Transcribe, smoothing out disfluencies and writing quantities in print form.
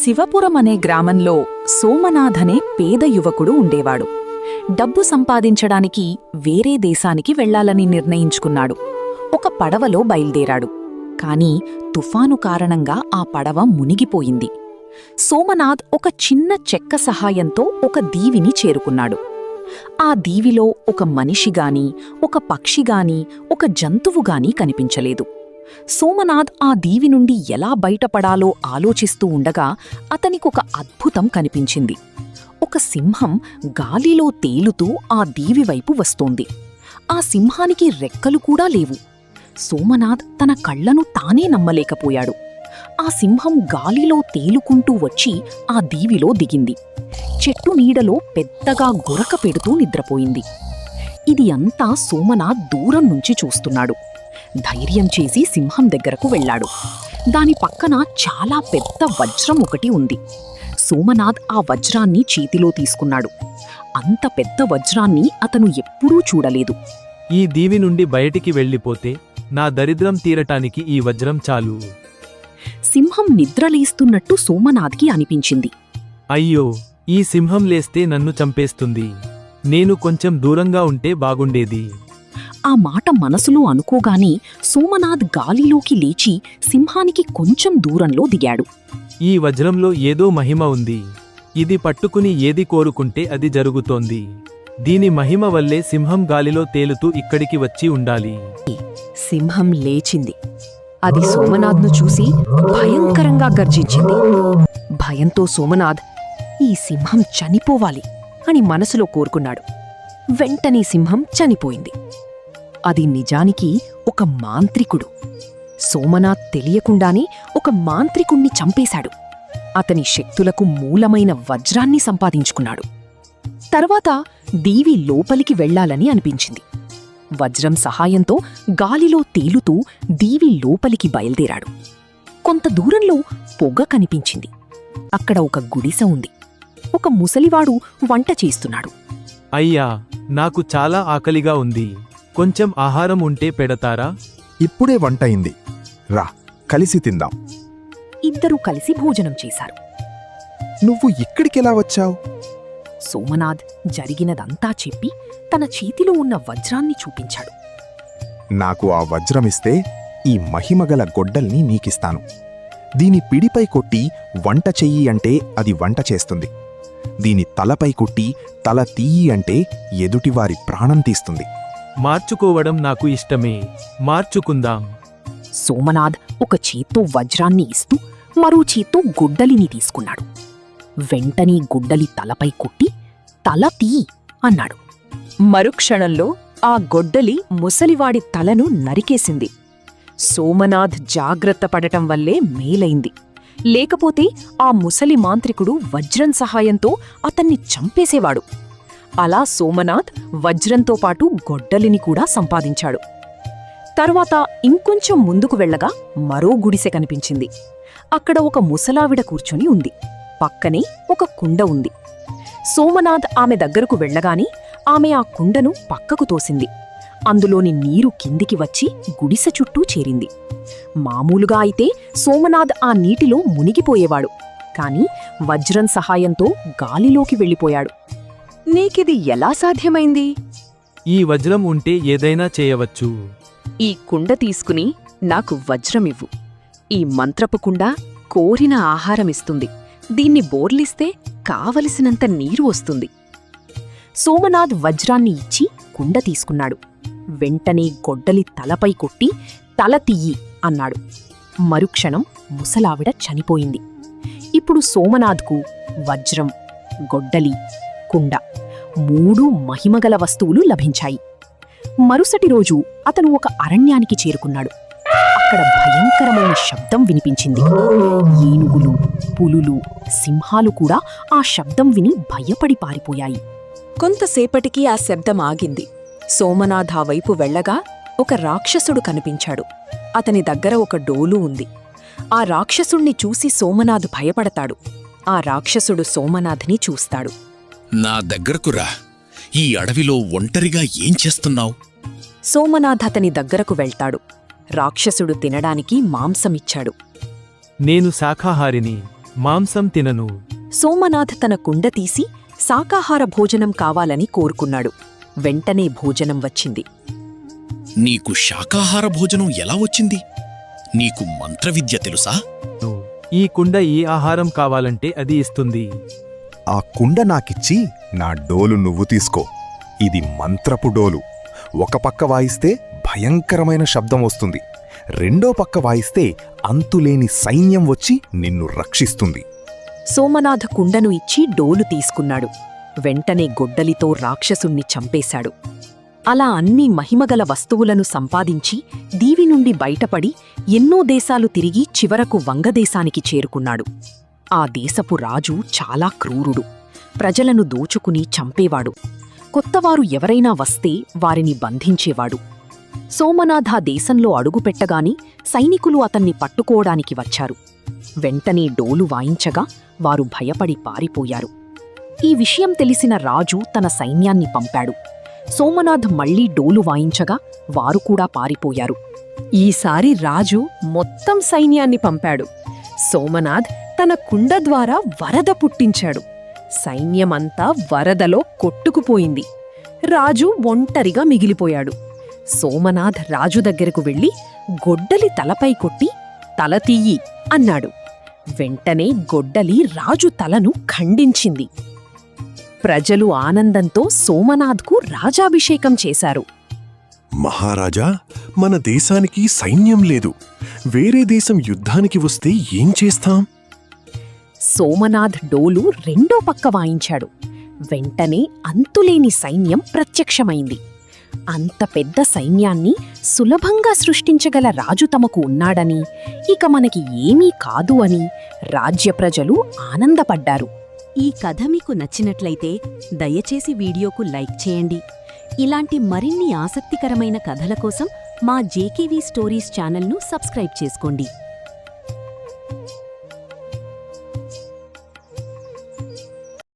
శివపురం అనే గ్రామంలో సోమనాథ్ అనే పేద యువకుడు ఉండేవాడు. డబ్బు సంపాదించడానికి వేరే దేశానికి వెళ్లాలని నిర్ణయించుకున్నాడు. ఒక పడవలో బయల్దేరాడు. కాని తుఫాను కారణంగా ఆ పడవ మునిగిపోయింది. సోమనాథ్ ఒక చిన్న చెక్క సహాయంతో ఒక దీవిని చేరుకున్నాడు. ఆ దీవిలో ఒక మనిషిగాని, ఒక పక్షిగాని, ఒక జంతువుగాని కనిపించలేదు. సోమనాథ్ ఆ దీవి నుండి ఎలా బయటపడాలో ఆలోచిస్తూ ఉండగా అతనికొక అద్భుతం కనిపించింది. ఒక సింహం గాలిలో తేలుతూ ఆ దీవి వైపు వస్తోంది. ఆ సింహానికి రెక్కలు కూడా లేవు. సోమనాథ్ తన కళ్లను తానే నమ్మలేకపోయాడు. ఆ సింహం గాలిలో తేలుకుంటూ వచ్చి ఆ దీవిలో దిగింది. చెట్టు నీడలో పెద్దగా గురక పెడుతూ నిద్రపోయింది. ఇది అంతా సోమనాథ్ దూరం నుంచి చూస్తున్నాడు. ధైర్యం చేసి సింహం దగ్గరకు వెళ్లాడు. దాని పక్కన చాలా పెద్ద వజ్రం ఒకటి ఉంది. సోమనాథ్ ఆ వజ్రాన్ని చేతిలో తీసుకున్నాడు. అంత పెద్ద వజ్రాన్ని అతను ఎప్పుడూ చూడలేదు. ఈ దీవి నుండి బయటికి వెళ్ళిపోతే నా దరిద్రం తీరటానికి ఈ వజ్రం చాలు. సింహం నిద్రలేస్తున్నట్టు సోమనాథ్కి అనిపించింది. అయ్యో, ఈ సింహం లేస్తే నన్ను చంపేస్తుంది. నేను కొంచెం దూరంగా ఉంటే బాగుండేది. ఆ మాట మనసులో అనుకోగానే సోమనాథ్ గాలిలోకి లేచి సింహానికి కొంచెం దూరంలో దిగాడు. ఈ వజ్రంలో ఏదో మహిమ ఉంది. ఇది పట్టుకుని ఏది కోరుకుంటే అది జరుగుతోంది. దీని మహిమ వల్లే సింహం గాలిలో తేలుతూ ఇక్కడికి వచ్చి ఉండాలి. సింహం లేచింది. అది సోమనాథ్ను చూసి భయంకరంగా గర్జించింది. భయంతో సోమనాథ్ ఈ సింహం చనిపోవాలి అని మనసులో కోరుకున్నాడు. వెంటనే సింహం చనిపోయింది. అది నిజానికి ఒక మాంత్రికుడు. సోమనాథ్ తెలియకుండానే ఒక మాంత్రికుణ్ణి చంపేశాడు. అతని శక్తులకు మూలమైన వజ్రాన్ని సంపాదించుకున్నాడు. తర్వాత దీవి లోపలికి వెళ్లాలని అనిపించింది. వజ్రం సహాయంతో గాలిలో తేలుతూ దీవి లోపలికి బయల్దేరాడు. కొంత దూరంలో పొగ కనిపించింది. అక్కడ ఒక గుడిసె ఉంది. ఒక ముసలివాడు వంట చేస్తున్నాడు. అయ్యా, నాకు చాలా ఆకలిగా ఉంది. కొంచెం ఆహారం ఉంటే పెడతారా? ఇప్పుడే వంటయింది, రా కలిసి తిందాం. ఇద్దరూ కలిసి భోజనం చేశారు. నువ్వు ఇక్కడికెలా వచ్చావు? సోమనాథ్ జరిగినదంతా చెప్పి తన చేతిలో ఉన్న వజ్రాన్ని చూపించాడు. నాకు ఆ వజ్రమిస్తే ఈ మహిమగల గొడ్డల్ని నీకిస్తాను. దీని పిడిపై కొట్టి వంట చెయ్యి అంటే అది వంట చేస్తుంది. దీని తలపై కొట్టి తల తీయి అంటే ఎదుటివారి ప్రాణం తీస్తుంది. మార్చుకోవడం నాకు ఇష్టమే. మార్చుకుందాం. సోమనాథ్ ఒక చేత్తో వజ్రాన్ని ఇస్తూ మరో చేత్తో గుడ్డలిని తీసుకున్నాడు. వెంటనే గుడ్డలి తలపై కొట్టి తల తీయి అన్నాడు. మరుక్షణంలో ఆ గొడ్డలి ముసలివాడి తలను నరికేసింది. సోమనాథ్ జాగ్రత్త పడటం వల్లే మేలైంది. లేకపోతే ఆ ముసలి మాంత్రికుడు వజ్రం సహాయంతో అతన్ని చంపేసేవాడు. అలా సోమనాథ్ వజ్రంతో పాటు గొడ్డలిని కూడా సంపాదించాడు. తర్వాత ఇంకొంచెం ముందుకు వెళ్లగా మరో గుడిసె కనిపించింది. అక్కడ ఒక ముసలావిడ కూర్చొని ఉంది. పక్కనే ఒక కుండ ఉంది. సోమనాథ్ ఆమె దగ్గరకు వెళ్లగాని ఆమె ఆ కుండను పక్కకు తోసింది. అందులోని నీరు కిందికి వచ్చి గుడిసె చుట్టూ చేరింది. మామూలుగా అయితే సోమనాథ్ ఆ నీటిలో మునిగిపోయేవాడు. కాని వజ్రం సహాయంతో గాలిలోకి వెళ్ళిపోయాడు. నీకిది ఎలా సాధ్యమైంది? ఈ వజ్రం ఉంటే ఏదైనా చేయవచ్చు. ఈ కుండ తీసుకుని నాకు వజ్రమివ్వు. ఈ మంత్రపు కుండ కోరిన ఆహారమిస్తుంది. దీన్ని బోర్లిస్తే కావలసినంత నీరు వస్తుంది. సోమనాథ్ వజ్రాన్ని ఇచ్చి కుండ తీసుకున్నాడు. వెంటనే గొడ్డలి తలపై కొట్టి తల తీయి అన్నాడు. మరుక్షణం ముసలావిడ చనిపోయింది. ఇప్పుడు సోమనాథ్కు వజ్రం, గొడ్డలి, కుండ మూడు మహిమగల వస్తువులు లభించాయి. మరుసటి రోజు అతను ఒక అరణ్యానికి చేరుకున్నాడు. అక్కడ భయంకరమైన శబ్దం వినిపించింది. ఏనుగులు, పులులు, సింహాలు కూడా ఆ శబ్దం విని భయపడి పారిపోయాయి. కొంతసేపటికి ఆ శబ్దం ఆగింది. సోమనాథ్ ఆ వైపు వెళ్లగా ఒక రాక్షసుడు కనిపించాడు. అతని దగ్గర ఒక డోలు ఉంది. ఆ రాక్షసుణ్ణి చూసి సోమనాథ్ భయపడతాడు. ఆ రాక్షసుడు సోమనాథ్ని చూస్తాడు. నా దగ్గరకు రా. ఈ అడవిలో ఒంటరిగా ఏం చేస్తున్నావు? సోమనాథ్ అతని దగ్గరకు వెళ్తాడు. రాక్షసుడు తినడానికి మాంసమిచ్చాడు. నేను శాఖాహారిని. మాంసం తినను. సోమనాథ్ తన కుండ తీసి శాకాహార భోజనం కావాలని కోరుకున్నాడు. వెంటనే భోజనం వచ్చింది. నీకు శాకాహార భోజనం ఎలా వచ్చింది? నీకు మంత్రవిద్య తెలుసా? ఈ కుండ ఏ ఆహారం కావాలంటే అది ఇస్తుంది. ఆ కుండ నాకిచ్చి నా డోలు నువ్వు తీసుకో. ఇది మంత్రపు డోలు. ఒక పక్క వాయిస్తే భయంకరమైన శబ్దం వస్తుంది, రెండో పక్క వాయిస్తే అంతులేని సైన్యం వచ్చి నిన్ను రక్షిస్తుంది. సోమనాథ కుండను ఇచ్చి డోలు తీసుకున్నాడు. వెంటనే గొడ్డలితో రాక్షసుణ్ణి చంపేశాడు. అలా అన్ని మహిమగల వస్తువులను సంపాదించి దీవి నుండి బయటపడి ఎన్నో దేశాలు తిరిగి చివరకు వంగదేశానికి చేరుకున్నాడు. ఆ దేశపు రాజు చాలా క్రూరుడు. ప్రజలను దోచుకుని చంపేవాడు. కొత్తవారు ఎవరైనా వస్తే వారిని బంధించేవాడు. సోమనాథ దేశంలో అడుగుపెట్టగాని సైనికులు అతన్ని పట్టుకోవడానికి వచ్చారు. వెంటనే డోలు వాయించగా వారు భయపడి పారిపోయారు. ఈ విషయం తెలిసిన రాజు తన సైన్యాన్ని పంపాడు. సోమనాథ్ మళ్లీ డోలు వాయించగా వారు కూడా పారిపోయారు. ఈసారి రాజు మొత్తం సైన్యాన్ని పంపాడు. సోమనాథ్ తన కుండ ద్వారా వరద పుట్టించాడు. సైన్యమంతా వరదలో కొట్టుకుపోయింది. రాజు ఒంటరిగా మిగిలిపోయాడు. సోమనాథ్ రాజు దగ్గరకు వెళ్లి గొడ్డలి తలపై కొట్టి తల తీయి అన్నాడు. వెంటనే గొడ్డలి రాజు తలను ఖండించింది. ప్రజలు ఆనందంతో సోమనాథ్కు రాజాభిషేకం చేశారు. మహారాజా, మన దేశానికి సైన్యం లేదు. వేరే దేశం యుద్ధానికి వస్తే ఏం చేస్తాం? సోమనాథ్ డోలు రెండో పక్క వాయించాడు. వెంటనే అంతులేని సైన్యం ప్రత్యక్షమైంది. అంత పెద్ద సైన్యాన్ని సులభంగా సృష్టించగల రాజు తమకు ఉన్నాడని, ఇక మనకి ఏమీ కాదు అని రాజ్య ప్రజలు ఆనందపడ్డారు. ఈ కథ మీకు నచ్చినట్లయితే దయచేసి వీడియోకు లైక్ చేయండి. ఇలాంటి మరిన్ని ఆసక్తికరమైన కథల కోసం మా జేకేవీ స్టోరీస్ ఛానల్ను సబ్స్క్రైబ్ చేసుకోండి.